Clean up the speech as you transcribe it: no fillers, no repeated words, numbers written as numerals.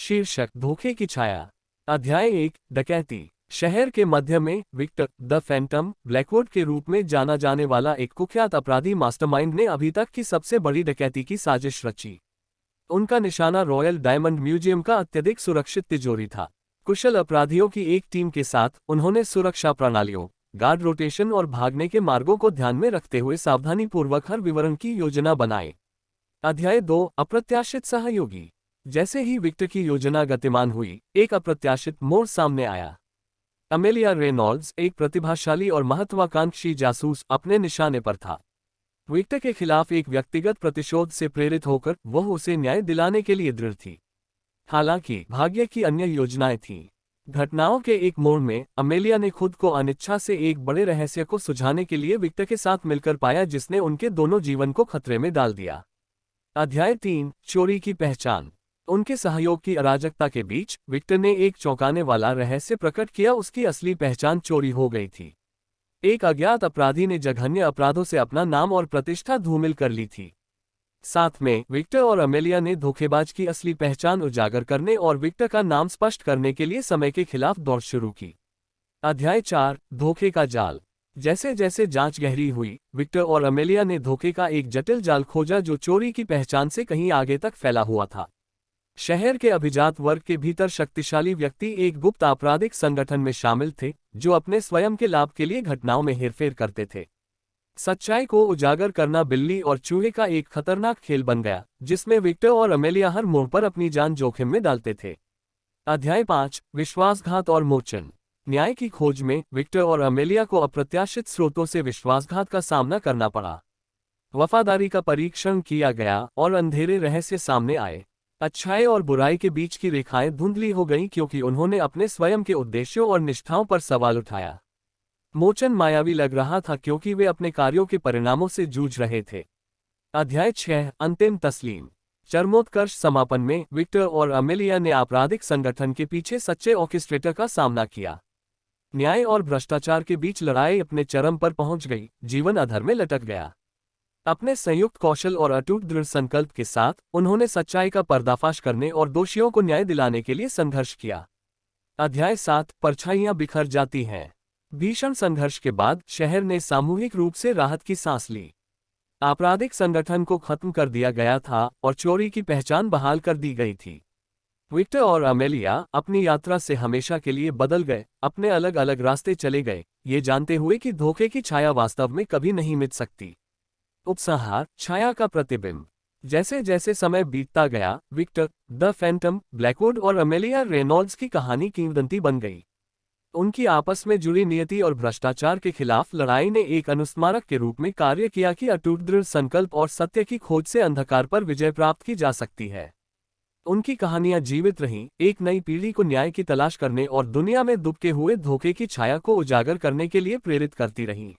शीर्षक धोखे की छाया। अध्याय 1 डकैती। शहर के मध्य में विक्टर द फैंटम ब्लैकवुड के रूप में जाना जाने वाला एक कुख्यात अपराधी मास्टरमाइंड ने अभी तक की सबसे बड़ी डकैती की साजिश रची। उनका निशाना रॉयल डायमंड म्यूजियम का अत्यधिक सुरक्षित तिजोरी था। कुशल अपराधियों की एक टीम के साथ उन्होंने सुरक्षा प्रणालियों, गार्ड रोटेशन और भागने के मार्गों को ध्यान में रखते हुए सावधानीपूर्वक हर विवरण की योजना बनाई। अध्याय 2 अप्रत्याशित सहयोगी। जैसे ही विक्टर की योजना गतिमान हुई, एक अप्रत्याशित मोड़ सामने आया। अमेलिया रेनॉल्ड्स, एक प्रतिभाशाली और महत्वाकांक्षी जासूस, अपने निशाने पर था। विक्टर के खिलाफ एक व्यक्तिगत प्रतिशोध से प्रेरित होकर वह उसे न्याय दिलाने के लिए दृढ़ थी। हालांकि भाग्य की अन्य योजनाएं थीं। घटनाओं के एक मोड़ में अमेलिया ने खुद को अनिच्छा से एक बड़े रहस्य को सुलझाने के लिए विक्टर के साथ मिलकर पाया, जिसने उनके दोनों जीवन को खतरे में डाल दिया। अध्याय 3 चोरी की पहचान। उनके सहयोग की अराजकता के बीच विक्टर ने एक चौंकाने वाला रहस्य प्रकट किया। उसकी असली पहचान चोरी हो गई थी। एक अज्ञात अपराधी ने जघन्य अपराधों से अपना नाम और प्रतिष्ठा धूमिल कर ली थी। साथ में विक्टर और अमेलिया ने धोखेबाज की असली पहचान उजागर करने और विक्टर का नाम स्पष्ट करने के लिए समय के खिलाफ दौड़ शुरू की। अध्याय 4 धोखे का जाल। जैसे जैसे जांच गहरी हुई, विक्टर और अमेलिया ने धोखे का एक जटिल जाल खोजा जो चोरी की पहचान से कहीं आगे तक फैला हुआ था। शहर के अभिजात वर्ग के भीतर शक्तिशाली व्यक्ति एक गुप्त आपराधिक संगठन में शामिल थे, जो अपने स्वयं के लाभ के लिए घटनाओं में हेरफेर करते थे। सच्चाई को उजागर करना बिल्ली और चूहे का एक खतरनाक खेल बन गया, जिसमें विक्टर और अमेलिया हर मोड़ पर अपनी जान जोखिम में डालते थे। अध्याय 5 विश्वासघात और मोचन। न्याय की खोज में विक्टर और अमेलिया को अप्रत्याशित स्रोतों से विश्वासघात का सामना करना पड़ा। वफादारी का परीक्षण किया गया और अंधेरे रहस्य सामने आए। अच्छाई और बुराई के बीच की रेखाएं धुंधली हो गईं क्योंकि उन्होंने अपने स्वयं के उद्देश्यों और निष्ठाओं पर सवाल उठाया। मोचन मायावी लग रहा था क्योंकि वे अपने कार्यों के परिणामों से जूझ रहे थे। अध्याय 6 अंतिम तस्लीम। चरमोत्कर्ष समापन में विक्टर और अमेलिया ने आपराधिक संगठन के पीछे सच्चे ऑर्केस्ट्रेटर का सामना किया। न्याय और भ्रष्टाचार के बीच लड़ाई अपने चरम पर पहुंच गई, जीवन अधर में लटक गया। अपने संयुक्त कौशल और अटूट दृढ़ संकल्प के साथ उन्होंने सच्चाई का पर्दाफाश करने और दोषियों को न्याय दिलाने के लिए संघर्ष किया। अध्याय 7 परछाइयां बिखर जाती हैं। भीषण संघर्ष के बाद शहर ने सामूहिक रूप से राहत की सांस ली। आपराधिक संगठन को खत्म कर दिया गया था और चोरी की पहचान बहाल कर दी गई थी। विक्टर और अमेलिया अपनी यात्रा से हमेशा के लिए बदल गए, अपने अलग अलग रास्ते चले गए, ये जानते हुए कि धोखे की छाया वास्तव में कभी नहीं मिट सकती। उपसंहार छाया का प्रतिबिंब। जैसे जैसे समय बीतता गया, विक्टर द फैंटम ब्लैकवुड और अमेलिया रेनॉल्ड्स की कहानी किंवदंती बन गई। उनकी आपस में जुड़ी नियति और भ्रष्टाचार के खिलाफ लड़ाई ने एक अनुस्मारक के रूप में कार्य किया कि अटूट दृढ़ संकल्प और सत्य की खोज से अंधकार पर विजय प्राप्त की जा सकती है। उनकी कहानियां जीवित रहीं, एक नई पीढ़ी को न्याय की तलाश करने और दुनिया में दुबके हुए धोखे की छाया को उजागर करने के लिए प्रेरित करती रहीं।